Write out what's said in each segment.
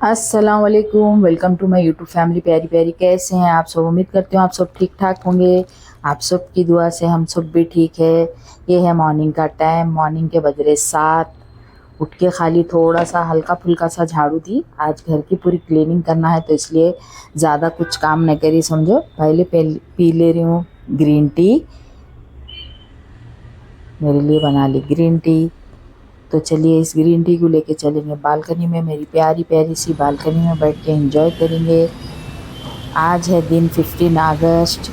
अस्सलाम वालेकुम, welcome to my YouTube family. प्यारी प्यारी, कैसे हैं आप सब? उम्मीद करती हूँ आप सब ठीक ठाक होंगे। आप सब की दुआ से हम सब भी ठीक है। ये है मॉर्निंग का टाइम। मॉर्निंग के बज रहे 7। उठ के खाली थोड़ा सा हल्का फुल्का सा झाड़ू दी। आज घर की पूरी क्लीनिंग करना है तो इसलिए ज़्यादा कुछ काम नहीं करी समझो। पहले पी ले रही हूँ ग्रीन टी। मेरे लिए बना ली ग्रीन टी। तो चलिए इस ग्रीन टी को लेके चलेंगे बालकनी में। मेरी प्यारी प्यारी सी बालकनी में बैठ के एंजॉय करेंगे। आज है दिन 15 अगस्त।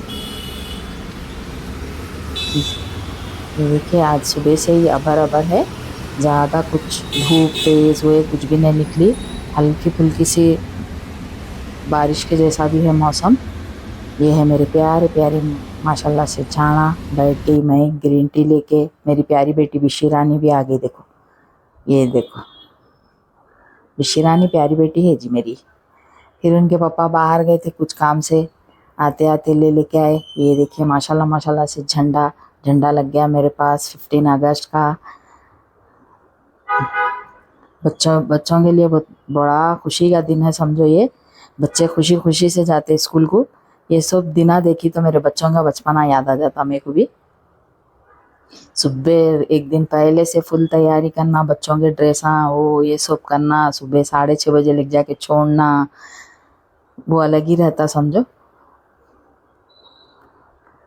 ये देखिए आज सुबह से ही अबर अबर है। ज़्यादा कुछ धूप तेज़ हुए कुछ भी नहीं निकली। हल्की फुल्की सी बारिश के जैसा भी है मौसम। ये है मेरे प्यारे प्यारे माशाल्लाह से छाना। बैठ गई मैं ग्रीन टी लेके। मेरी प्यारी बेटी बिशी रानी भी आ गई। देखो, ये देखो, बिशी रानी प्यारी बेटी है जी मेरी। फिर उनके पापा बाहर गए थे कुछ काम से, आते आते ले लेके आए। ये देखिए माशाल्लाह माशाल्लाह से झंडा झंडा लग गया मेरे पास 15 अगस्त का। बच्चों बच्चों के लिए बहुत बड़ा खुशी का दिन है समझो। ये बच्चे खुशी खुशी से जाते स्कूल को। ये सब दिना देखी तो मेरे बच्चों का बचपना याद आ जाता मेरे को भी। सुबह एक दिन पहले से फुल तैयारी करना, बच्चों के ड्रेसा वो ये सब करना, सुबह 6:30 लेके जाके छोड़ना, वो अलग ही रहता समझो।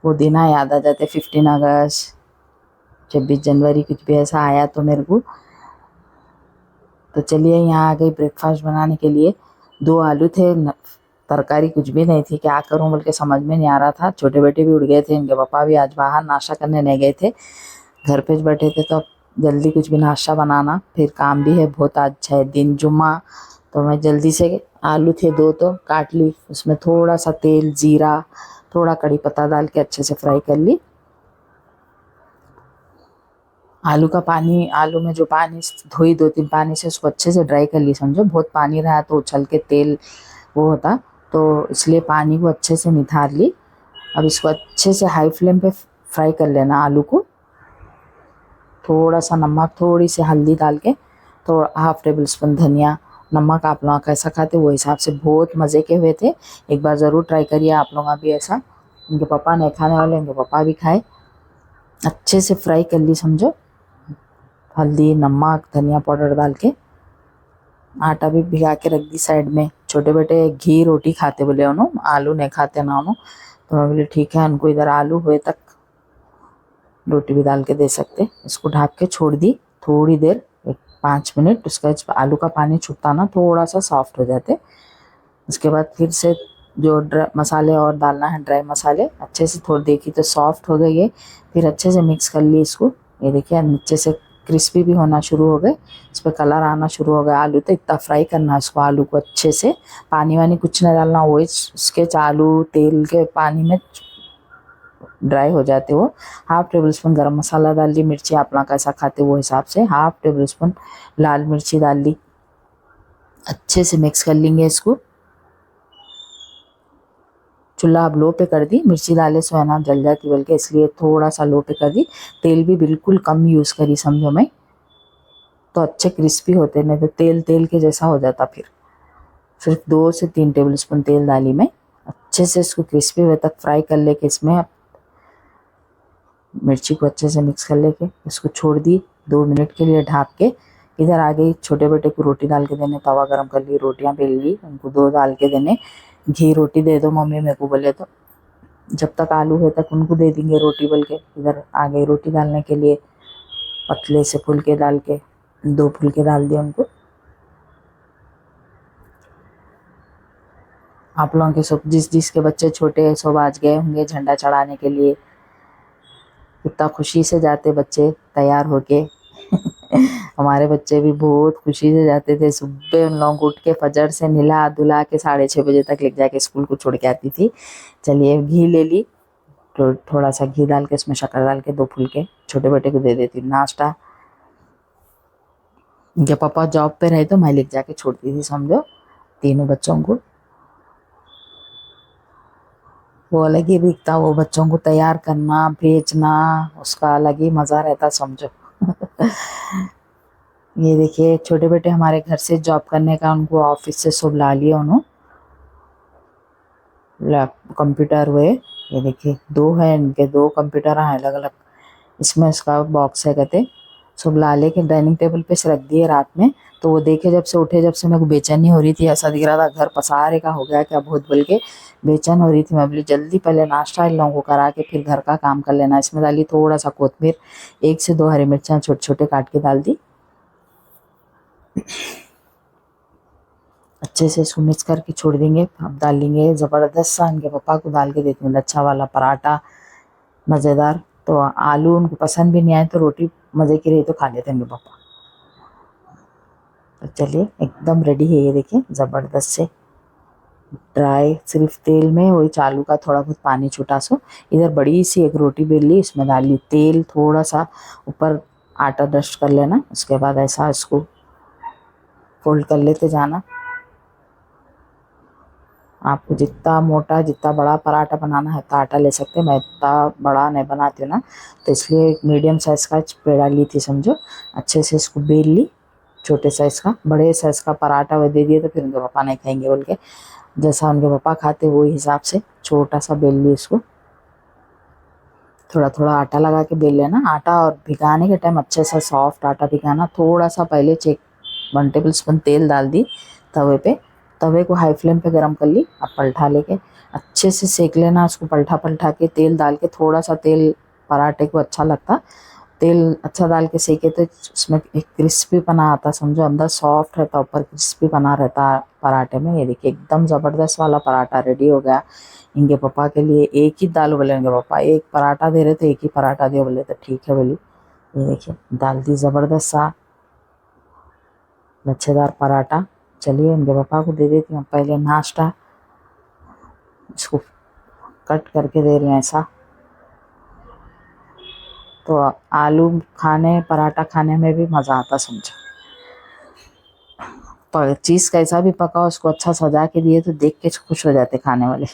वो दिन याद आ जाते। 15 अगस्त, 26 जनवरी कुछ भी ऐसा आया तो मेरे को। तो चलिए यहाँ आ गई ब्रेकफास्ट बनाने के लिए। 2 आलू थे, तरकारी कुछ भी नहीं थी। क्या करूँ बोल के समझ में नहीं आ रहा था। छोटे बेटे भी उठ गए थे, इनके पापा भी आज बाहर नाश्ता करने नहीं गए थे, घर पे बैठे थे। तो अब जल्दी कुछ भी नाश्ता बनाना, फिर काम भी है बहुत। आज है दिन जुम्मा। तो मैं जल्दी से आलू थे 2 तो काट ली। उसमें थोड़ा सा तेल, जीरा, थोड़ा कड़ी पत्ता डाल के अच्छे से फ्राई कर ली। आलू का पानी, आलू में जो पानी धोई 2-3 पानी से उसको अच्छे से ड्राई कर ली समझो। बहुत पानी रहा तो उछल के तेल वो होता, तो इसलिए पानी को अच्छे से निथार ली। अब इसको अच्छे से हाई फ्लेम पे फ्राई कर लेना आलू को। थोड़ा सा नमक, थोड़ी सी हल्दी डाल के, तो हाफ टेबल स्पून धनिया। नमक आप लोग कैसा खाते वो हिसाब से। बहुत मज़े के हुए थे। एक बार ज़रूर ट्राई करिए आप लोग भी ऐसा। उनके पापा नहीं खाने वाले, उनके पापा भी खाए। अच्छे से फ्राई कर ली समझो, हल्दी नमक धनिया पाउडर डाल के। आटा भी भिगा के रख दी साइड में। छोटे बेटे घी रोटी खाते बोले उन्होंने, आलू नहीं खाते ना उन्होंने। तो मैं बोले ठीक है, उनको इधर आलू हुए तक रोटी भी डाल के दे सकते। इसको ढक के छोड़ दी थोड़ी देर, 5 मिनट। उसका आलू का पानी छूटता ना, थोड़ा सा सॉफ्ट हो जाते। उसके बाद फिर से जो मसाले और डालना है, ड्राई मसाले अच्छे से थोड़ी देखी तो सॉफ्ट हो गई है। फिर अच्छे से मिक्स कर ली इसको। ये देखिए नीचे से क्रिस्पी भी होना शुरू हो गए, इस पर कलर आना शुरू हो गया। आलू तो इतना फ्राई करना है इसको, आलू को अच्छे से। पानी वानी कुछ नहीं डालना, वो इसके आलू तेल के पानी में ड्राई हो जाते हो। हाफ टेबल स्पून गरम मसाला डाल ली। मिर्ची आप लोग कैसा खाते वो हिसाब से। हाफ टेबल स्पून लाल मिर्ची डाल ली। अच्छे से मिक्स कर लेंगे इसको। चूल्हा अब लो पे कर दी। मिर्ची डाले सो है ना जल जाती बोल के, इसलिए थोड़ा सा लो पे कर दी। तेल भी बिल्कुल कम यूज़ करी समझो मैं, तो अच्छे क्रिस्पी होते, नहीं तो तेल तेल के जैसा हो जाता। फिर सिर्फ 2 से 3 टेबल स्पून तेल डाली मैं। अच्छे से इसको क्रिस्पी हुए तक फ्राई कर लेके इसमें मिर्ची को अच्छे से मिक्स कर लेके इसको छोड़ दी 2 मिनट के लिए ढक के। इधर आ गई छोटे बेटे को रोटी डाल के देने। तवा गरम कर ली, रोटियां बेल ली, उनको 2 डाल के देने। घी रोटी दे दो मम्मी मेरे को बोले तो। जब तक आलू है तक उनको दे देंगे रोटी बोल के। इधर आ गई रोटी डालने के लिए। पतले से फुलके डाल के 2 फुलके डाल दिए उनको। आप लोगों के सब जिस जिसके बच्चे छोटे हैं सब आज गए होंगे झंडा चढ़ाने के लिए। कितना खुशी से जाते बच्चे तैयार होके। हमारे बच्चे भी बहुत खुशी से जाते थे। सुबह उन लोगों को उठ के फजर से नहला धुला के 6:30 तक ले जाके स्कूल को छोड़ के आती थी। चलिए घी ले ली, तो थोड़ा सा घी डाल के उसमें शक्कर डाल के 2 फुलके छोटे बेटे को दे देती नाश्ता। उनके पापा जॉब पे रहे तो मैं ले जाके छोड़ती थी समझो तीनों बच्चों को। वो अलग ही दिखता, वो बच्चों को तैयार करना भेजना, उसका अलग ही मज़ा रहता समझो। ये देखिए छोटे बेटे हमारे घर से जॉब करने का, उनको ऑफिस से सब ला लिया उन्होंने कंप्यूटर हुए। ये देखिए 2 है इनके, 2 कंप्यूटर हैं अलग अलग। इसमें इसका बॉक्स है कहते, सब ला लेके डाइनिंग टेबल पे से रख दिए रात में। तो वो देखे जब से उठे, जब से मेरे को बेचैनी हो रही थी, ऐसा दिख रहा था घर पसारे का हो गया क्या बहुत बोल के बेचैन हो रही थी। मैं बोली जल्दी पहले नाश्ता इन लोगों को करा के फिर घर का काम कर लेना। इसमें डाली थोड़ा सा कोथमीर, 1 से 2 हरी मिर्चा छोटे छोटे काट के डाल दी। अच्छे से इसको मिक्स करके छोड़ देंगे। अब डाल लेंगे ज़बरदस्त सा, इनके पापा को डाल के देती हूँ लच्छा वाला पराठा मज़ेदार। तो आलू उनको पसंद भी नहीं आए तो रोटी मज़े की रही तो खा लेते हैं इनके पापा। तो चलिए एकदम रेडी है ये देखिए ज़बरदस्त से ड्राई, सिर्फ तेल में वही चालू का थोड़ा बहुत पानी छूटा सो। इधर बड़ी सी एक रोटी बेल ली, इसमें डाली तेल थोड़ा सा, ऊपर आटा डस्ट कर लेना। उसके बाद ऐसा इसको फोल्ड कर लेते जाना। आपको जितना मोटा जितना बड़ा पराठा बनाना है तो आटा ले सकते हैं। मैं इतना बड़ा नहीं बनाती हूँ ना, तो इसलिए एक मीडियम साइज़ का पेड़ा ली थी समझो। अच्छे से इसको बेल ली, छोटे साइज़ का। बड़े साइज़ का पराठा वो दे दिए तो फिर उनके पापा नहीं खाएंगे बोल के, जैसा उनके पापा खाते वही हिसाब से छोटा सा बेल ली इसको। थोड़ा थोड़ा आटा लगा के बेल लेना। आटा और भिगाने के टाइम अच्छे सा सॉफ्ट आटा भिगाना। थोड़ा सा पहले 1 टेबल स्पून तेल डाल दी तवे पे, तवे को हाई फ्लेम पे गरम कर ली। अब पलटा लेके अच्छे से सेक लेना उसको, पलटा पलटा के तेल डाल के। थोड़ा सा तेल पराठे को अच्छा लगता, तेल अच्छा डाल के सेके तो उसमें एक क्रिस्पी पना आता समझो, अंदर सॉफ्ट रहता ऊपर क्रिस्पी पना रहता पराठे में। ये देखिए एकदम ज़बरदस्त वाला पराठा रेडी हो गया। इनके पापा के लिए एक ही दाल बोले, इनके पापा एक पराठा दे रहे थे, एक ही पराठा दिया बोले तो ठीक है बोली। ये देखिए डाल दी ज़बरदस्त सा लच्छेदार पराठा। चलिए इनके पापा को दे देती हूँ पहले नाश्ता। इसको कट करके दे रही हूँ ऐसा। तो आलू खाने पराठा खाने में भी मज़ा आता समझो। पर चीज़ कैसा भी पका उसको अच्छा सजा के दिए तो देख के खुश हो जाते खाने वाले।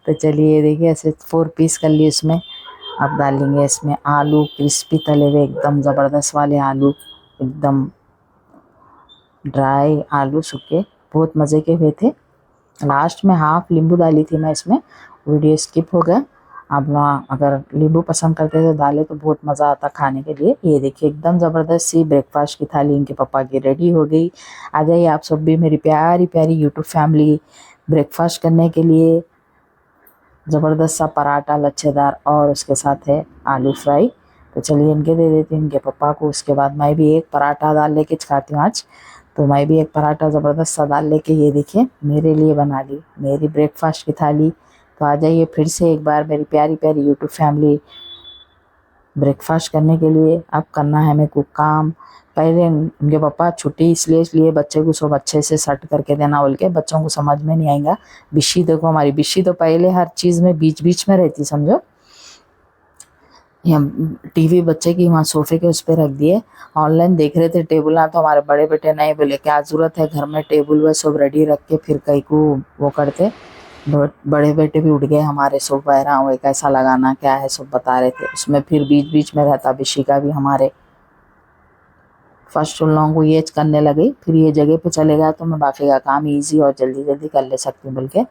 तो चलिए देखिए ऐसे 4 पीस कर लिए इसमें। अब डालेंगे इसमें आलू क्रिस्पी तले हुए एकदम ज़बरदस्त वाले आलू, एकदम ड्राई आलू सूखे बहुत मज़े के हुए थे। लास्ट में हाफ नींबू डाली थी मैं इसमें, वीडियो स्किप हो गया। आप लोग अगर नींबू पसंद करते तो डाले तो बहुत मज़ा आता खाने के लिए। ये देखिए एकदम ज़बरदस्त सी ब्रेकफास्ट की थाली इनके पापा की रेडी हो गई। आ जाइए आप सब भी मेरी प्यारी प्यारी यूट्यूब फैमिली ब्रेकफास्ट करने के लिए। ज़बरदस्त सा पराठा लच्छेदार और उसके साथ है आलू फ्राई। तो चलिए इनके दे देती हूँ इनके पापा को। उसके बाद मैं भी एक पराठा दाल लेके खाती हूँ आज। तो मैं भी एक पराठा ज़बरदस्त सा दाल लेके ये देखिए मेरे लिए बना ली मेरी ब्रेकफास्ट की थाली। तो आ जाइए फिर से एक बार मेरी प्यारी प्यारी यूट्यूब फैमिली ब्रेकफास्ट करने के लिए। अब करना है मेरे को काम। पहले उनके पापा छुट्टी इसलिए लिए बच्चे को सब अच्छे से सेट करके देना बोल के, बच्चों को समझ में नहीं आएगा। बिशी देखो हमारी बिशी तो पहले हर चीज़ में बीच बीच में रहती समझो। टीवी बच्चे की वहाँ सोफे के उस पर रख दिए। ऑनलाइन देख रहे थे टेबल ना, तो हमारे बड़े बेटे नहीं बोले क्या ज़रूरत है घर में टेबल वे सब रेडी रख के फिर कहीं को वो करते। बड़े बेटे भी उठ गए हमारे, सब बहरा हुए कैसा लगाना क्या है सब बता रहे थे। उसमें फिर बीच बीच में रहता बिशी का भी हमारे। फर्स्ट उन लोगों को ये करने लगे, फिर ये जगह पे चले गया तो मैं बाकी का काम ईजी और जल्दी जल्दी कर ले सकती हूँ बोल के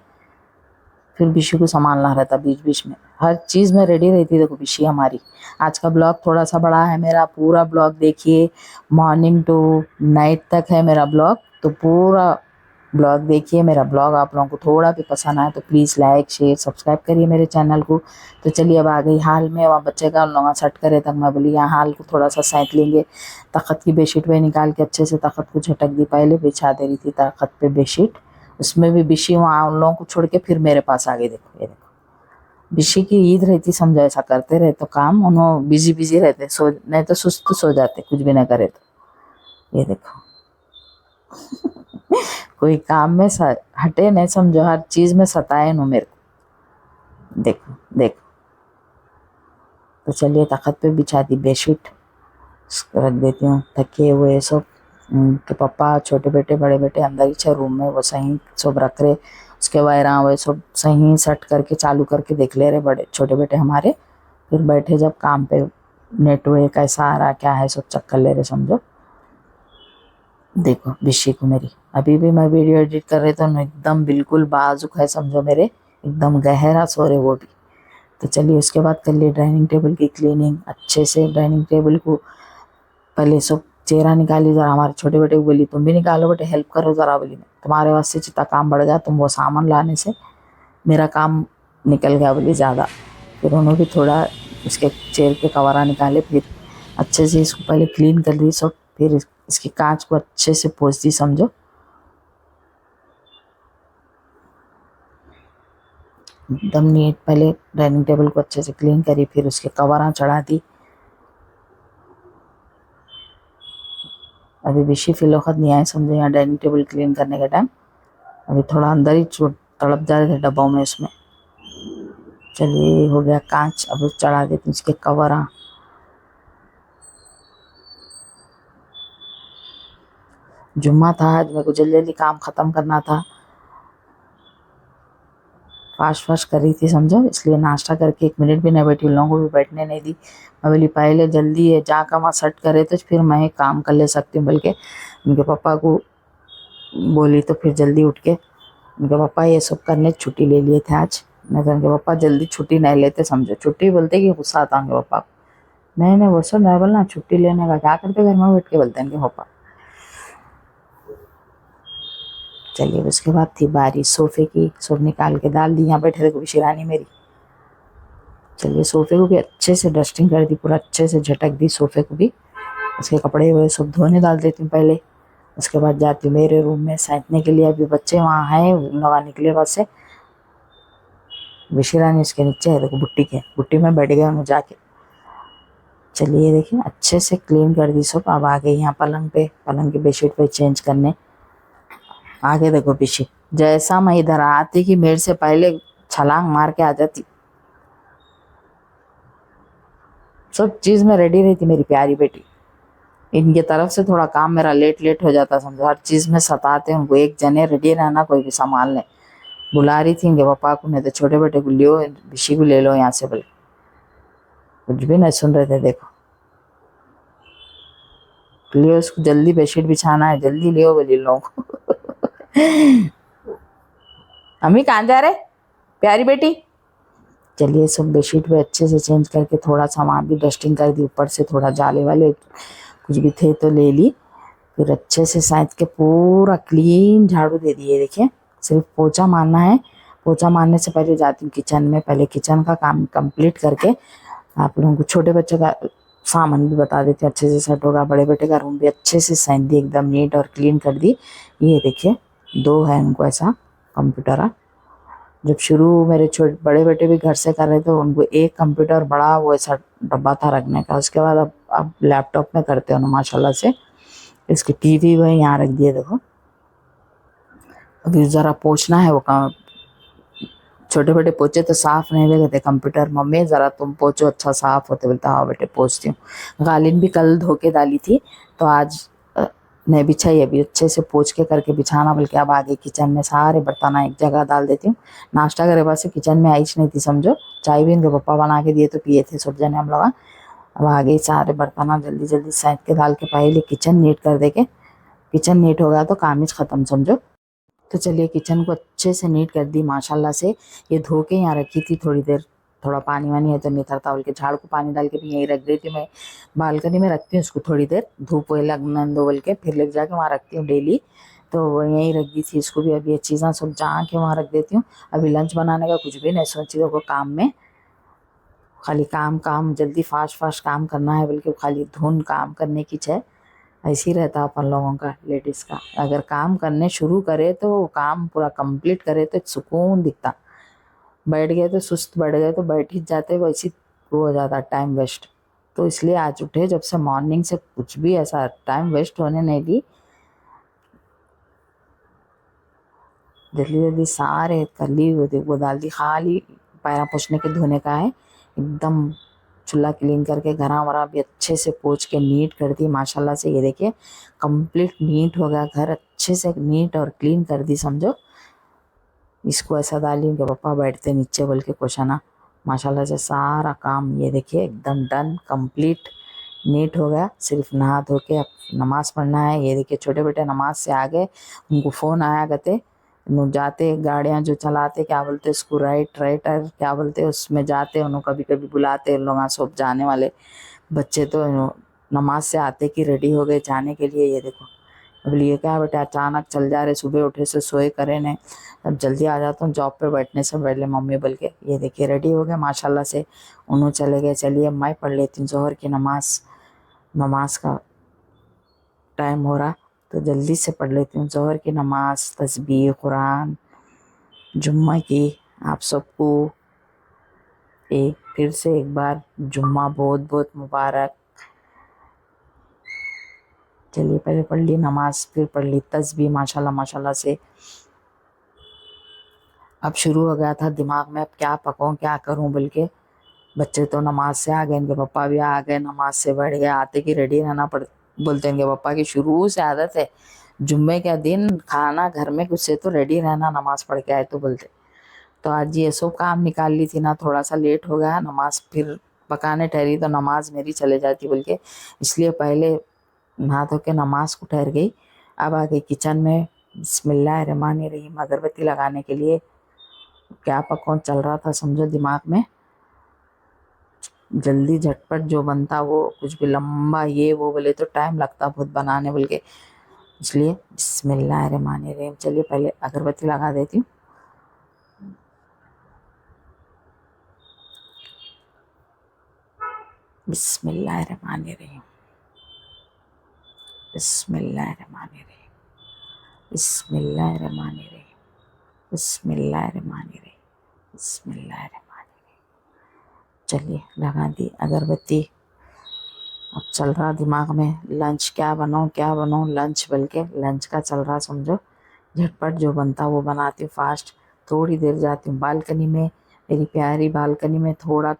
फिर बिशी को संभालना रहता बीच बीच में। हर चीज़ में रेडी रहती देखो बिशी हमारी। आज का ब्लॉग थोड़ा सा बड़ा है मेरा, पूरा ब्लॉग देखिए, मॉर्निंग टू नाइट तक है मेरा ब्लॉग। तो पूरा ब्लॉग देखिए। मेरा ब्लॉग आप लोगों को थोड़ा भी पसंद आए तो प्लीज़ लाइक शेयर सब्सक्राइब करिए मेरे चैनल को। तो चलिए अब आ गई हाल में, वहाँ बच्चे का उन लोग सेट करे तक मैं बोली यहाँ हाल को थोड़ा सा सैंत लेंगे। तख़त की बेडशीट में निकाल के अच्छे से तख़त को झटक दी, पहले बिछा दे रही थी तख़त पे बेडशीट। उसमें भी बिशी वहाँ उन लोगों को छोड़ के फिर मेरे पास आ गई। देखो ये देखो बिशी की ईद रहती समझो, ऐसा करते रहे तो काम उन्होंने बिजी बिजी रहते, सो नहीं तो सुस्त सो जाते कुछ भी ना करे तो। ये देखो कोई काम में हटे नहीं समझो, हर चीज़ में सताए नो मेरे को। देखो देखो। तो चलिए तख़त पे बिछा दी बेडशीट, रख देती हूँ तकिए हुए सब। के पापा छोटे बेटे बड़े बेटे अंदर ही रूम में वो सही सब रख रहे। उसके वायरा वो सब सही सेट करके चालू करके देख ले रहे बड़े छोटे बेटे हमारे। फिर बैठे जब काम पे नेटवर्क कैसा आ रहा क्या है सब चेक कर ले रहे समझो। देखो बिशी को मेरी अभी भी मैं वीडियो एडिट कर रही तो एकदम बिल्कुल बाजुक है समझो मेरे, एकदम गहरा सो रहे वो भी। तो चलिए उसके बाद कर लिए डाइनिंग टेबल की क्लीनिंग अच्छे से। डाइनिंग टेबल को पहले सब चेहरा निकाली, जरा हमारे छोटे बेटे को बोली तुम भी निकालो बेटे हेल्प करो जरा, बोली मैं तुम्हारे वास्ते जितना काम बढ़ गया तुम वो सामान लाने से मेरा काम निकल गया बोली ज़्यादा। फिर उन्होंने भी थोड़ा उसके चेयर के कवरा निकाले, फिर अच्छे से इसको पहले क्लीन कर दी सब, फिर इसकी कांच को अच्छे से पोंछ दी समझो। एकदम नीट पहले डाइनिंग टेबल को अच्छे से क्लीन करी, फिर उसके कवरा चढ़ा दी। अभी बिशी फिलौखत नहीं आए समझो यहाँ डाइनिंग टेबल क्लीन करने के टाइम, अभी थोड़ा अंदर ही तड़प जा रहे थे डब्बों में उसमें। चलिए हो गया कांच, अब चढ़ा देते उसके कवरा। जुम्मा था आज, मेरे को जल्दी जल्दी काम ख़त्म करना था, फास्ट फास्ट कर रही थी समझो, इसलिए नाश्ता करके 1 मिनट भी नहीं बैठी, उन लोगों को भी बैठने नहीं दी। मैं बोली पहले जल्दी है जाकर वहाँ सेट करे तो फिर मैं काम कर ले सकती हूँ, बल्कि उनके पापा को बोली तो फिर जल्दी उठ के उनके पापा ये सब करने छुट्टी ले लिए थे आज। मैं तो उनके पापा जल्दी छुट्टी नहीं लेते समझो, छुट्टी बोलते कि गुस्सा आता उनके पापा को, नहीं नहीं वो सब नहीं बोलना, छुट्टी लेने का क्या करते घर में बैठ के, बोलते हैं उनके पापा। चलिए उसके बाद थी बारी सोफे की, सब निकाल के डाल दी, यहाँ बैठे थे शिरानी मेरी। चलिए सोफे को भी अच्छे से डस्टिंग कर दी, पूरा अच्छे से झटक दी सोफे को भी। उसके कपड़े वो सब धोने डाल देती हूँ पहले, उसके बाद जाती हूँ मेरे रूम में सैंतने के लिए। अभी बच्चे वहाँ हैं, लगा निकले बस से, विशिरानी इसके नीचे है देखो बुट्टी के, बुट्टी में बैठ गया हूँ जाके। चलिए देखिए अच्छे से क्लीन कर दी सब। अब आ गई यहाँ पलंग पे, पलंग की बेडशीट पे चेंज करने। आगे देखो पीछे, जैसा मैं इधर आती कि मेरे से पहले छलांग मार के आ जाती, सब चीज में रेडी रहती मेरी प्यारी बेटी। इनके तरफ से थोड़ा काम मेरा लेट लेट हो जाता समझो, हर चीज में सताते हैं उनको, एक जने रेडी रहना कोई भी संभाल ले। बुला रही थी इनके पापा को, नहीं तो छोटे बेटे को लियो बिशी को ले लो यहाँ से, बोले कुछ भी नहीं सुन रहे थे। देखो लियो उसको, जल्दी बेडशीट बिछाना है, जल्दी लियो बोली लोगों को। अम्मी कहाँ जा रहे प्यारी बेटी। चलिए सब बेडशीट पे अच्छे से चेंज करके, थोड़ा सा वहाँ भी डस्टिंग कर दी, ऊपर से थोड़ा जाले वाले कुछ भी थे तो ले ली। फिर अच्छे से साइड के पूरा क्लीन झाड़ू दे दिए। देखिए सिर्फ पोछा मारना है, पोछा मारने से पहले जाती हूँ किचन में, पहले किचन का काम कंप्लीट करके आप लोगों को छोटे बच्चों का सामान भी बता देते हैं अच्छे से सेट होगा। बड़े बेटे का रूम भी अच्छे से सैंत दी, एकदम नीट और क्लीन कर दी। ये देखिए 2 है उनको ऐसा कंप्यूटर। जब शुरू मेरे छोटे बड़े बेटे भी घर से कर रहे थे, उनको एक कंप्यूटर बड़ा वो ऐसा डब्बा था रखने का, उसके बाद अब लैपटॉप में करते हो माशाल्लाह से। इसकी टीवी वही यहाँ रख दिए देखो। अभी ज़रा पोछना है वो काम, छोटे बेटे पोछे तो साफ नहीं लगे थे कंप्यूटर, मम्मी ज़रा तुम पोछो अच्छा साफ होते, बोलता हाँ बेटे पोछती हूँ। गालिन भी कल धो के डाली थी तो आज नहीं बिछाई, अभी अच्छे से पोछ के करके बिछाना, बल्कि अब आगे किचन में सारे बर्तन एक जगह डाल देती हूँ। नाश्ता करे बाद से किचन में आई नहीं थी समझो, चाय भी इनके पापा बना के दिए तो पिए थे सब जने हम लोग। अब आगे सारे बर्तन जल्दी जल्दी सैंत के डाल के पहले किचन नीट कर दे के, किचन नीट हो गया तो काम ही ख़त्म समझो। तो चलिए किचन को अच्छे से नीट कर दी माशाल्लाह से। ये धो के यहाँ रखी थी थोड़ी देर, थोड़ा पानी वानी है तो नहीं था बोल के झाड़ को पानी डाल के भी यहीं रख दी थी। मैं बालकनी में रखती हूँ उसको, थोड़ी देर धूप लगने दो बोल के, फिर ले जाके वहाँ रखती हूँ डेली। तो यहीं रख दी थी इसको भी। अभी ये चीज़ें सब जहाँ के वहाँ रख देती हूँ। अभी लंच बनाने का कुछ भी नहीं सोची, देखो काम में खाली काम काम, जल्दी फास्ट फास्ट काम करना है, बल्कि खाली धुन काम करने की है। ऐसे ही रहता अपन लोगों का लेडीज़ का, अगर काम करने शुरू करे तो काम पूरा कंप्लीट करे तो सुकून दिखता। बैठ गए तो सुस्त बैठ गए तो बैठ ही जाते, वैसे वो हो जाता टाइम वेस्ट। तो इसलिए आज उठे जब से मॉर्निंग से कुछ भी ऐसा टाइम वेस्ट होने नहीं दी, जल्दी जल्दी सारे कर ली वो डाल दी। खाली पैरा पोछने के धोने का है, एकदम चूल्हा क्लीन करके घरा वरा भी अच्छे से पोछ के नीट कर दी माशाल्लाह से। ये देखिए कंप्लीट नीट हो गया घर, अच्छे से नीट और क्लीन कर दी समझो। इसको ऐसा डाली उनके पापा बैठते नीचे बोल के क्वेश्चन, माशाल्लाह से सारा काम ये देखिए एकदम डन कंप्लीट नीट हो गया। सिर्फ नहा धो के अब नमाज पढ़ना है। ये देखिए छोटे बेटे नमाज से आ गए, उनको फ़ोन आया करते जाते गाड़ियाँ जो चलाते क्या बोलते उसको राइटर क्या बोलते उसमें जाते उन्होंने कभी कभी बुलाते लोग सब जाने वाले बच्चे तो नमाज से आते कि रेडी हो गए जाने के लिए। ये देखो अब लिए क्या बेटा अचानक चल जा रहे, सुबह उठे से सोए करे ने, अब जल्दी आ जाता हूँ जॉब पे बैठने से पहले मम्मी बोल के। ये देखिए रेडी हो गए माशाल्लाह से, उन्होंने चले गए। चलिए मैं पढ़ लेती हूँ जोहर की नमाज, नमाज का टाइम हो रहा तो जल्दी से पढ़ लेती हूँ जोहर की नमाज, तस्बीह कुरान जुम्मा की। आप सबको फिर से एक बार जुम्मा बहुत बहुत मुबारक। चलिए पहले पढ़ ली नमाज, फिर पढ़ ली तस्बीह माशाल्लाह माशाल्लाह से। अब शुरू हो गया था दिमाग में अब क्या पकाऊँ क्या करूँ बोल के। बच्चे तो नमाज से आ गए, इनके पापा भी आ गए नमाज से, बैठ गए। आते कि रेडी रहना पड़ बोलते इनके पापा की शुरू से आदत है जुम्मे के दिन खाना घर में कुछ से तो रेडी रहना नमाज पढ़ के आए तो बोलते। तो आज ये सब काम निकाल ली थी ना, थोड़ा सा लेट हो गया नमाज फिर पकाने ठहरी तो नमाज मेरी चले जाती बोल के, इसलिए पहले नहा धो के नमाज को ठहर गई। अब आ गई किचन में, बिस्मिल्लाहिर्रहमानिर्रहीम अगरबत्ती लगाने के लिए। क्या पकवान चल रहा था समझो दिमाग में, जल्दी झटपट जो बनता वो कुछ भी लंबा ये वो बोले तो टाइम लगता बहुत बनाने बोल के, इसलिए बिस्मिल्लाहिर्रहमानिर्रहीम। चलिए पहले अगरबत्ती लगा देती हूँ। बिस्मिल्लाहिर्रहमानिर्रहीम बिस्मिल्लाहिर्रहमानिर्रहीम बिस्मिल्लाहिर्रहमानिर्रहीम बिस्मिल्लाहिर्रहमानिर्रहीम बिस्मिल्लाहिर्रहमानिर्रहीम। चलिए लगा दी अगरबत्ती। अब चल रहा दिमाग में लंच क्या बनाऊँ लंच बल्कि लंच का चल रहा समझो। झटपट जो बनता वो बनाती हूँ फास्ट। थोड़ी देर जाती हूँ बालकनी में, मेरी प्यारी बालकनी में थोड़ा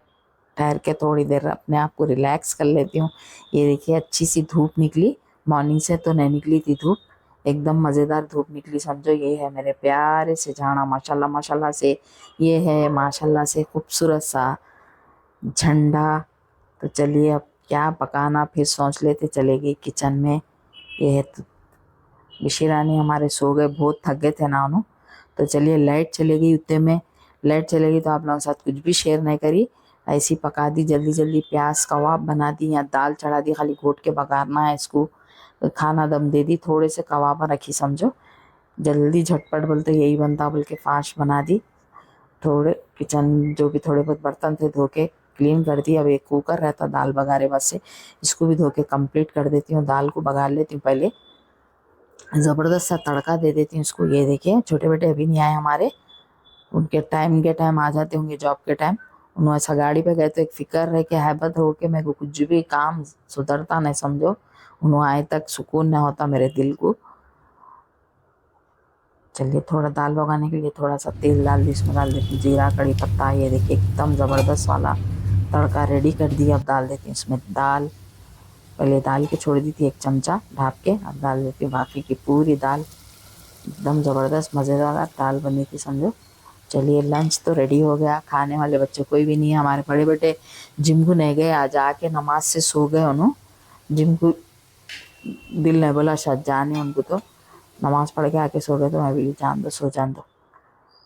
ठहर के थोड़ी देर अपने आप को रिलैक्स कर लेती हूँ। ये देखिए अच्छी सी धूप निकली, मॉर्निंग से तो नहीं निकली थी धूप, एकदम मज़ेदार धूप निकली समझो। ये है मेरे प्यारे से झाड़ा माशाल्लाह माशाल्लाह से, ये है माशाल्लाह से खूबसूरत सा झंडा। तो चलिए अब क्या पकाना फिर सोच लेते चलेगी किचन में। ये है तो ऋषि रानी हमारे सो गए, बहुत थक गए थे ना उन्होंने। तो चलिए लाइट चली गई उतने में, लाइट चलेगी तो आप लोगों के साथ कुछ भी शेयर नहीं करी, ऐसी पका दी जल्दी जल्दी। प्याज कबाब बना दी या दाल चढ़ा दी, खाली घोट के बघारना है इसको, तो खाना दम दे दी। थोड़े से कबाब रखी समझो, जल्दी झटपट बोलते यही बनता बोल के फास्ट बना दी। थोड़े किचन जो भी थोड़े बहुत बर्तन थे धो के क्लीन कर दिया। अब एक कुकर रहता दाल बघारे बस से, इसको भी धो के कंप्लीट कर देती हूँ। दाल को बघार लेती हूँ पहले, ज़बरदस्त सा तड़का दे देती हूँ इसको। ये देखिए छोटे बेटे अभी नहीं आए हमारे, उनके टाइम के टाइम आ जाते होंगे जॉब के टाइम। उन्होंने ऐसा गाड़ी पे गए तो एक फिक्र रह के हैबत हो के मेरे को कुछ भी काम सुधरता नहीं समझो, उन्होंने आए तक सुकून नहीं होता मेरे दिल को। चलिए थोड़ा दाल पकाने के लिए थोड़ा सा तेल डाल दी, इसमें डाल देती जीरा कड़ी पत्ता। ये देखिए एकदम ज़बरदस्त वाला तड़का रेडी कर दिया। अब डाल देती हूँ इसमें दाल, पहले दाल के छोड़ दी थी एक चमचा ढाप के, अब डाल देती हूँ बाकी की पूरी दाल। एकदम ज़बरदस्त मज़ेदार दाल बनी थी समझो। चलिए लंच तो रेडी हो गया, खाने वाले बच्चे कोई भी नहीं है। हमारे बड़े बेटे जिम को नहीं गए, आज आके नमाज से सो गए उन्होंने। जिम को दिल नहीं बोला शायद जाने उनको, तो नमाज पढ़ के आके सो गए तो मैं भी जान दो सो जान दो।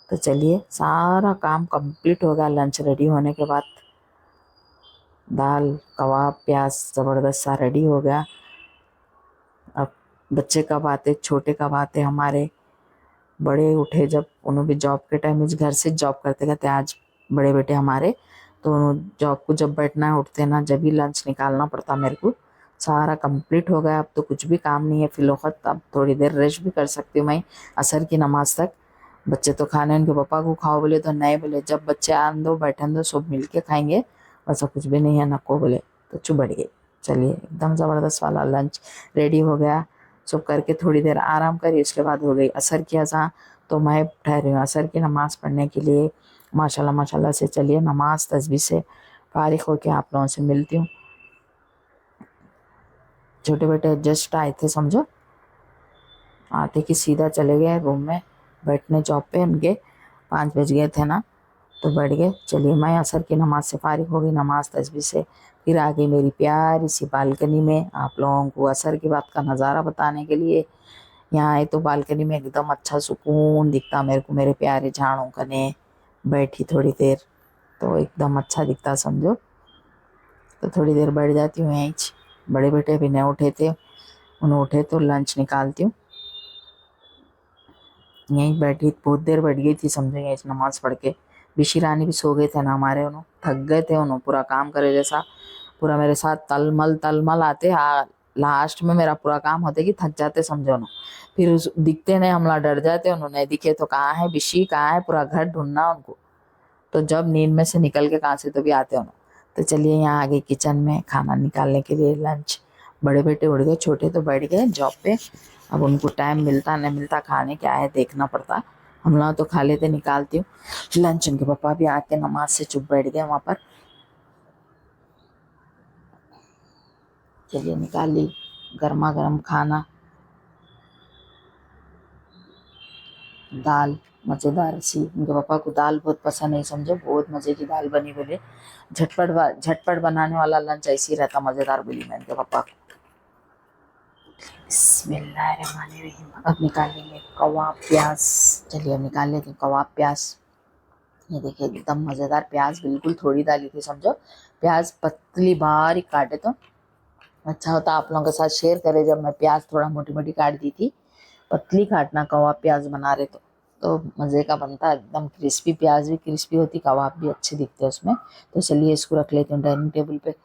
तो चलिए सारा काम कंप्लीट हो गया। लंच रेडी होने के बाद दाल कबाब प्याज ज़बरदस्त सा रेडी हो गया। अब बच्चे कब आते, छोटे कब आते हमारे, बड़े उठे जब उन्होंने भी जॉब के टाइम में घर से जॉब करते करते आज बड़े बेटे हमारे, तो जॉब को जब बैठना है उठते ना जब भी लंच निकालना पड़ता मेरे को। सारा कंप्लीट हो गया, अब तो कुछ भी काम नहीं है फिलौखत। अब थोड़ी देर रेस्ट भी कर सकती हूँ मैं असर की नमाज तक। बच्चे तो खाने उनके पापा को खाओ बोले तो नहीं बोले, जब बच्चे आन दो बैठन दो सब मिल के खाएंगे, वैसा कुछ भी नहीं है नको बोले तो चुप बढ़ गए। चलिए एकदम ज़बरदस्त वाला लंच रेडी हो गया। सब करके थोड़ी देर आराम करी, उसके बाद हो गई असर की अज़ान। तो मैं ठहरी हूँ असर की नमाज़ पढ़ने के लिए माशाल्लाह माशाल्लाह से। चलिए नमाज तस्बीह से फारिग होकर आप लोगों से मिलती हूँ। छोटे बेटे जस्ट आए थे समझो, आते कि सीधा चले गए रूम में बैठने जॉब पे, उनके 5 बज गए थे ना। तो बैठ गए। चलिए मैं असर की नमाज से फारिग हो गई, नमाज तस्बीह से, फिर आ गई मेरी प्यारी सी बालकनी में आप लोगों को असर की बात का नज़ारा बताने के लिए। यहाँ आए तो बालकनी में एकदम अच्छा सुकून दिखता मेरे को, मेरे प्यारे झाड़ों कने बैठी थोड़ी देर तो एकदम अच्छा दिखता समझो। तो थोड़ी देर बैठ जाती हूँ यहीं। बड़े बेटे अभी नहीं उठे थे, उन्हें उठे तो लंच निकालती हूँ। यहीं बैठी बहुत देर बैठ गई थी समझो यहीं नमाज पढ़ के। बिशी रानी भी सो गए थे ना हमारे, उन्होंने थक गए थे, उन्होंने पूरा काम करे जैसा पूरा मेरे साथ तलमल तलमल आते। हाँ लास्ट में मेरा पूरा काम होते कि थक जाते समझो ना, फिर उस दिखते नहीं हमला डर जाते, उन्होंने दिखे तो कहाँ है बिशी कहाँ है, पूरा घर ढूंढना उनको। तो जब नींद में से निकल के कहाँ से तो भी आते उन्होंने। तो चलिए यहाँ आ गई किचन में खाना निकालने के लिए लंच। बड़े बेटे उड़ गए, छोटे तो बैठ गए जॉब पे। अब उनको टाइम मिलता नहीं मिलता खाने क्या है देखना पड़ता। हम लोग तो खा लेते, निकालती हूँ लंच। उनके पापा भी आके नमाज से चुप बैठ गए वहाँ पर। चलिए निकाल ली गर्मा गर्म खाना, दाल मज़ेदार सी। उनके पापा को दाल बहुत पसंद है समझो, बहुत मज़े की दाल बनी बोले। झटपट बनाने वाला लंच ऐसे ही रहता मज़ेदार बोली मैं उनके पापा को। बिस्मिल्लाहिर्रहमानिर्रहीम। अब निकाल लेंगे कबाब प्याज। चलिए अब निकाल लेते हैं कबाब प्याज। ये देखिए एकदम मज़ेदार प्याज, बिल्कुल थोड़ी डाली थी समझो। प्याज पतली बारीक काटे तो अच्छा होता, आप लोगों के साथ शेयर करे जब मैं प्याज थोड़ा मोटी मोटी काट दी थी। पतली काटना कबाब प्याज बना रहे तो मज़े का बनता, एकदम क्रिस्पी, प्याज भी क्रिस्पी होती, कबाब भी अच्छे दिखते हैं उसमें। तो चलिए इसको रख लेती हूँ डाइनिंग टेबल पे,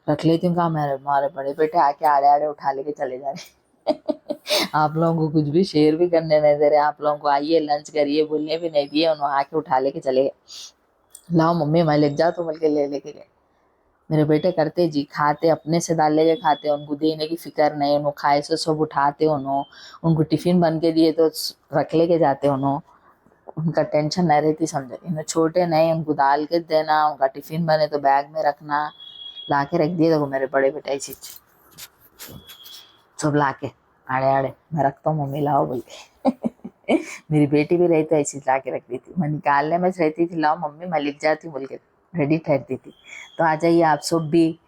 रख लेती हूँ। कहा मेरे हमारे बड़े बेटे आके आड़े आड़े उठा लेके चले जा रहे आप लोगों को कुछ भी शेयर भी करने नहीं दे रहे, आप लोगों को आइए लंच करिए बोलने भी नहीं दिए, उन्होंने आके उठा लेके चले गए। लाओ मम्मी मैं ले जा तो बोल के ले लेके गए। मेरे बेटे करते जी, खाते अपने से डाल लेके खाते, उनको देने की फिक्र नहीं, उन्होंने खाए से सब उठाते, उन्होंने उनको टिफिन बन के दिए तो रख लेके जाते, उन्होंने उनका टेंशन नहीं रहती समझे। इन्हें छोटे नहीं, उनको डाल के देना, उनका टिफिन बने तो बैग में रखना, ला के रख दिए। देखो मेरे बड़े बेटा ऐसी सब ला के आड़े आड़े मैं रखता हूँ, मम्मी लाओ बोल के मेरी बेटी भी रही तो ऐसी ला के रख दी थी, मैं निकालने में रहती थी लाओ मम्मी मैं लिख जाती हूँ बोल के रेडी ठहरती थी। तो आ जाइए आप सब भी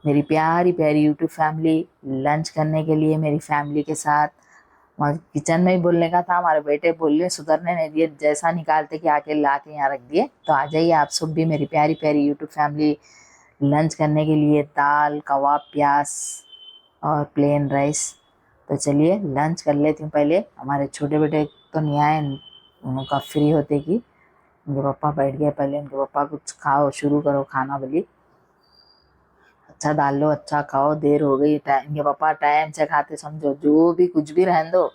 मेरी प्यारी प्यारी यूट्यूब फैमिली लंच करने के लिए मेरी फैमिली के साथ। और किचन में ही बोलने का था, हमारे बेटे बोलिए सुधरने नहीं दिए, जैसा निकालते कि आके ला के यहाँ रख दिए। तो आ जाइए आप सब भी मेरी प्यारी प्यारी यूट्यूब फैमिली लंच करने के लिए, दाल कबाब प्याज और प्लेन राइस। तो चलिए लंच कर लेती हूँ पहले। हमारे छोटे बेटे तो नहीं आए, उनका फ्री होते कि उनके पापा बैठ गए, पहले उनके पापा कुछ खाओ शुरू करो खाना बोली। अच्छा डाल लो अच्छा खाओ, देर हो गई, टाइम के पापा टाइम से खाते समझो, जो भी कुछ भी रहने दो,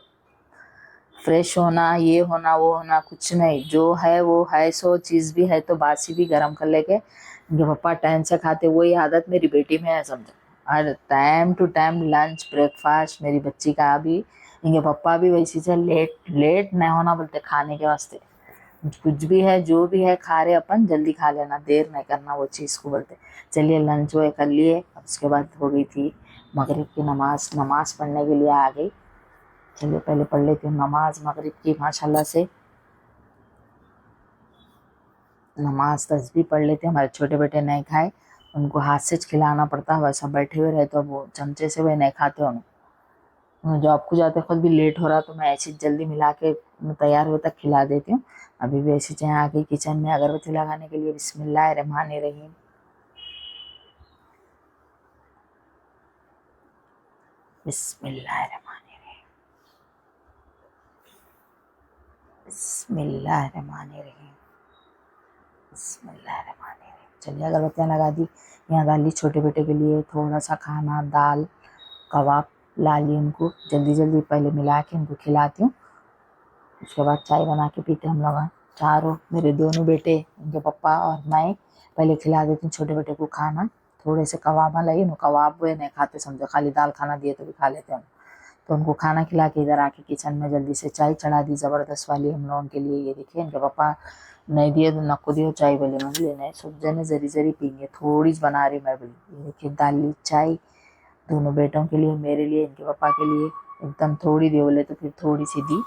फ्रेश होना ये होना वो होना कुछ नहीं, जो है वो है, सो चीज़ भी है तो बासी भी गर्म कर लेके इनके पापा टाइम से खाते, वही आदत मेरी बेटी में है समझो। और time to time lunch breakfast मेरी बच्ची का भी, इनके पापा भी वैसी से लेट लेट नहीं होना बोलते खाने के वास्ते। कुछ भी है जो भी है खा रहे अपन जल्दी खा लेना, देर नहीं करना वो चीज़ को बोलते। चलिए लंच वो कर लिए। अब उसके बाद हो गई थी मगरिब की नमाज, नमाज पढ़ने के लिए आ गई। चलिए पहले पढ़ लेती हूँ नमाज मगरिब की, माशाल्लाह से नमाज तस्बीह पढ़ लेते हैं। हमारे छोटे बेटे नहीं खाए, उनको हाथ से खिलाना पड़ता है, वैसा बैठे हुए रहे तो वो चमचे से वे नहीं खाते। उन्होंने जॉब को जाते खुद भी लेट हो रहा तो मैं ऐसी जल्दी मिला के तैयार हो तक खिला देती हूँ। अभी भी ऐसी चाहे आके किचन में अगरबत्ती लगाने के लिए बिस्मिल्लाहिर्रहमानिर्रहीम। बिस्मिल्लाहिर्रहमानिर्रहीम। बिस्मिल्लाहिर्रहमानिर्रहीम। बिस्मिल्लाहिर्रहमानिर्रहीम। चलिए अगरबत्तियाँ लगा दी, यहाँ डाल ली छोटे बेटे के लिए थोड़ा सा खाना, दाल कबाब ला ली, उनको जल्दी जल्दी पहले मिला के उनको खिलाती हूँ। उसके बाद चाय बना के पीते हम लोग चारों, मेरे दोनों बेटे उनके पापा और मैं। पहले खिला देती हूँ छोटे बेटे को खाना, थोड़े से कबाब लगे ना, कबाब वे नहीं खाते समझो, खाली दाल खाना दिए तो भी खा लेते हैं। तो उनको खाना खिला के इधर आके किचन में जल्दी से चाय चढ़ा दी ज़बरदस्त वाली हम लोगों के लिए। ये देखिए इनके पापा नहीं दिए तो नको दियो चाय बोले, मैं बोले नहीं सब जने जरी जरी पीएंगे, थोड़ी बना रही मैं बोली। ये देखिए दाली चाय दोनों बेटों के लिए, मेरे लिए इनके पापा के लिए, एकदम थोड़ी दी बोले तो फिर थोड़ी सी दी।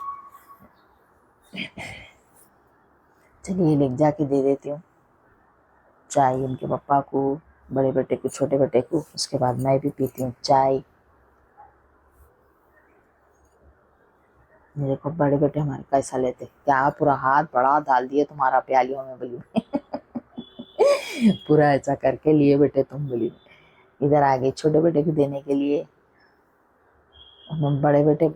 चलिए ले जाके दे देती हूँ चाय इनके पापा को, बड़े बेटे को, छोटे बेटे को। उसके बाद मैं भी पीती हूँ चाय। देखो बड़े बेटे हमारे कैसा लेते, क्या पूरा हाथ बड़ा डाल दिए तुम्हारा प्यालियों में बोली पूरा ऐसा करके लिए बेटे तुम बोली। इधर आ गए छोटे बेटे को देने के लिए। बड़े बेटे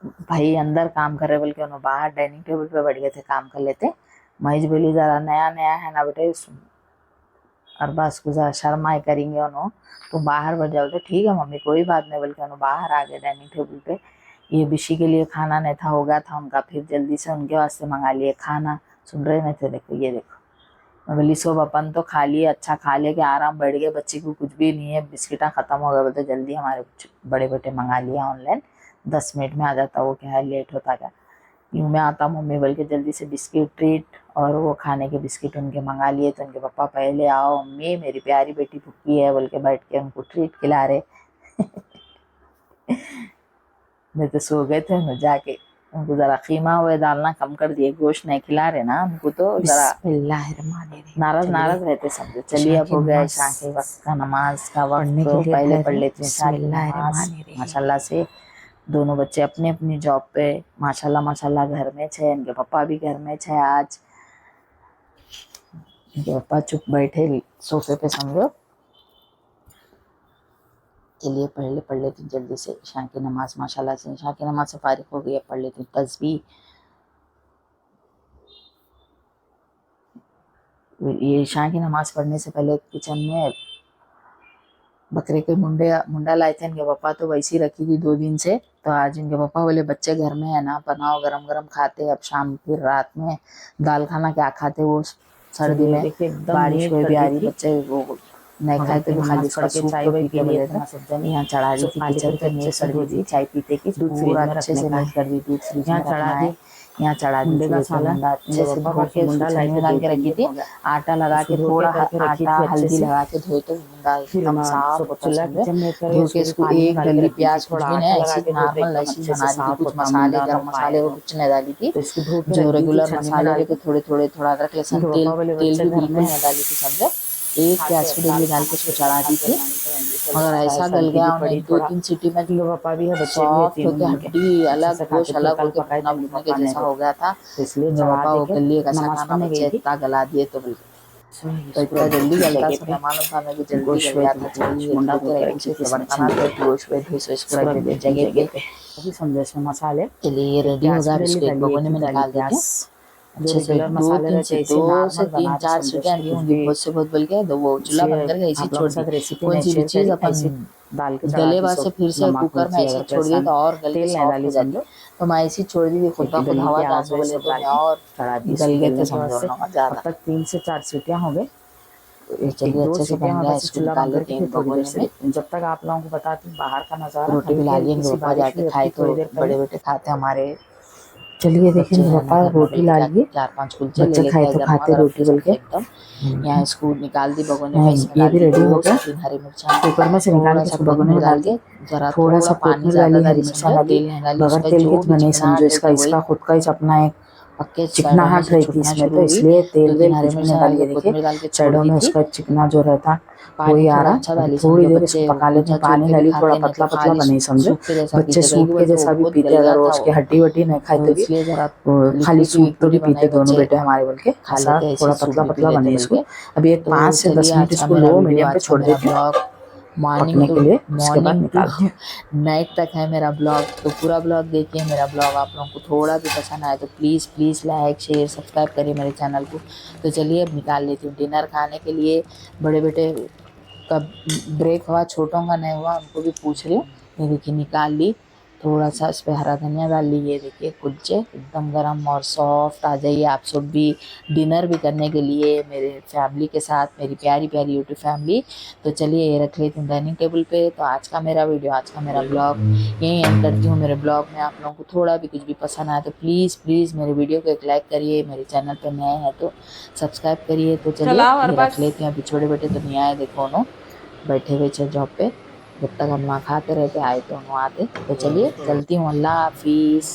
भाई अंदर काम कर रहे बोल के उन्होंने बाहर डाइनिंग टेबल पे बैठ गए थे, काम कर लेते। महेश बोली जरा नया नया है ना बेटे, और बस कुछ शर्माए करेंगे उन्होंने, तुम बाहर बैठ जाओ। तो ठीक है मम्मी कोई बात नहीं बोल के उन्होंने बाहर आ गए डाइनिंग टेबल पे। ये बिशी के लिए खाना नहीं था, हो गया था उनका, फिर जल्दी से उनके वास्ते मंगा लिए खाना। सुन रहे नहीं थे, देखो ये देखो। मैं बोली सब अपन तो खा लिए, अच्छा खा ले के आराम बैठ गए, बच्ची को कुछ भी नहीं है, बिस्किटा खत्म हो गया बोलते जल्दी हमारे बड़े बेटे मंगा लिया ऑनलाइन, 10 मिनट में आ जाता, वो क्या है लेट होता क्या। यूँ में आता मम्मी बोल के जल्दी से बिस्किट ट्रीट और वो खाने के बिस्किट उनके मंगा लिए। तो उनके पापा पहले आओ मम्मी मेरी प्यारी बेटी भूखी है बोल के बैठ के उनको ट्रीट खिला रहे नहीं तो सो गए थे उन्हें जाके, उनको जरा खीमा हुए डालना कम कर दिए, गोश्त नहीं खिला रहे ना उनको, तो जरा नाराज रहते समझो। चलिए अब हो गया ईशा के वक्त का, नमाज का वक्त, तो पहले पढ़ लेते हैं माशाल्लाह से। दोनों बच्चे अपने अपनी जॉब पे माशाल्लाह माशाल्लाह घर में छे, इनके पापा भी घर में छे। आज इनके पापा चुप बैठे सोफे पे समझो। चलिए पढ़ लेती जल्दी से ईशा की नमाज। माशाल्लाह से ईशा की नमाज से फारिग हो गई, पढ़ लेती तस्बीह। ये ईशा की नमाज पढ़ने से पहले किचन में बकरे के मुंडा लाए थे इनके पापा, तो वैसी रखी थी 2 दिन से। तो आज इनके पापा बोले बच्चे घर में है ना, बनाओ गरम गरम खाते। अब शाम फिर रात में दाल खाना क्या खाते, वो सर्दी में बारिश हुई भी आ रही, बच्चे वो नहीं खाए तो भी खाली उसका सूप तो पीते बोले थे। यहाँ चढ़ा दी थी किचन पे, नीचे कर दी थी चाय पीते की, पूरा अच्छे से मेल्ट कर दी, दूध फ्रिज में रखना है। यहाँ चढ़ा दी थी अच्छे से धो के, छन्नी में डाल के रखी थी, आटा लगा के, थोड़ा आटा हल्दी लगा के धोए तो मुंडा एकदम साफ होता है। धो के इसको एक डली प्याज कुछ भी नहीं, ऐसी नॉर्मल ऐसी बना दी थी, कुछ मसाले गरम मसाले वो कुछ नहीं डाली थी, जो रेगुलर मसाले रहते थोड़े थोड़े, थोड़ा अदरक लहसुन तेल भी बिल्कुल नहीं डाली थी समझो। एक प्याज की डली डाल के उसको चढ़ा दी थी, मगर ऐसा गल गया उन्हें 2-3 सीटी में, पापा भी है सॉफ्ट होके हड्डी अलग गोश्त अलग होके भुना भुने के जैसा हो गया था। इसलिए पापा वो गल लिए कैसा खाना बच्चे इतना गला दिए तो बिल्कुल तो इतना जल्दी गलता था, मेहमानों का भी जल्दी गल गया था। चलिए मुंडा के रखे थे बर्तन पे, गोश्त पे धुस इसको रख दे जगह पे, अभी समझे इसमें मसाले। चलिए रेडी हो गया, इसको एक भगोने में निकाल देते हैं अच्छे से। 2 से 3 4 सीटियां दी होंगी बहुत से बहुत बोल के, तो वो चूल्हा बंद करके ऐसी छोड़ दी। कौन सी भी चीज अपन दाल के गले बाद से फिर से कुकर में ऐसे छोड़ दिए तो और गल के सॉफ्ट हो जाती, तो मैं ऐसी छोड़ दी थी, खुद का खुद हवा का आंसू बोले तो और चढ़ा दी, गल गए थे समझो ज्यादा। 3 से 4 सीटियां हो गए, चलिए अच्छे से बन गया, इसको निकाल लेते हैं भगोने में। जब तक आप लोगों को बताती हूँ बाहर का नजारा, रोटी भी ला लिए पापा जाके खाए, तो बड़े बेटे खाते हमारे। चलिए देखिए पापा रोटी ला लिए, 4-5 कुलचे बच्चे खाए तो खाते रोटी बोल के एकदम। यहाँ इसको निकाल दी भगोने में, ये भी रेडी हो गया। हरी मिर्चा कुकर में से निकाल के भगोने में डाल के जरा थोड़ा सा पानी डाली, हरी मिर्चा डाली, बगैर तेल के बने समझो। इसका खुद का ही अपना एक पक्के चिकनाहट रहती इसमें, तो इसलिए तेल वेल कुछ भी नहीं डालिए। देखिए साइडों में उसका चिकना जो रहता वही आ रहा। थोड़ी देर इसको पका लेते, पानी डाली थोड़ा पतला पतला बने समझो, बच्चे सूप के जैसा भी पीते, अगर वो उसके हड्डी वड्डी नहीं खाए तो भी खाली सूप तो भी पीते दोनों बेटे हमारे बोल के, ऐसा थोड़ा पतला पतला बने इसको। अभी एक 5 से 10 मिनट इसको लो मीडियम पे छोड़ देते मॉर्निंग के लिए, मॉर्निंग टू नाइट तक है मेरा ब्लॉग। तो पूरा ब्लॉग देखिए मेरा ब्लॉग, आप लोगों को थोड़ा भी पसंद आए तो प्लीज़ लाइक शेयर सब्सक्राइब करिए मेरे चैनल को। तो चलिए अब निकाल लेती हूँ डिनर खाने के लिए। बड़े बेटे का ब्रेक हुआ, छोटों का नहीं हुआ, उनको भी पूछ रही हूँ। ये देखिए निकाल ली, थोड़ा सा इस पर हरा धनिया डाल ली। ये देखिए कुलचे एकदम गरम और सॉफ्ट। आ जाइए आप सब भी डिनर भी करने के लिए मेरे फैमिली के साथ, मेरी प्यारी प्यारी यूट्यूब फैमिली। तो चलिए ये रख लेती हूँ डाइनिंग टेबल पे। तो आज का मेरा वीडियो, आज का मेरा ब्लॉग यहीं एंड करती हूँ। मेरे ब्लॉग में आप लोगों को थोड़ा भी कुछ भी पसंद आए तो प्लीज़ मेरे वीडियो को एक लाइक करिए, मेरे चैनल पर नए हैं तो सब्सक्राइब करिए। तो चलिए रख लेती हूँ। अभी छोटे बेटे तो नहीं आए, देखो नो बैठे हुए थे जॉब पे, जब तक हम ना खाते रहते आए तो हम आते। तो चलिए चलती हूँ, अल्लाह हाफिज़।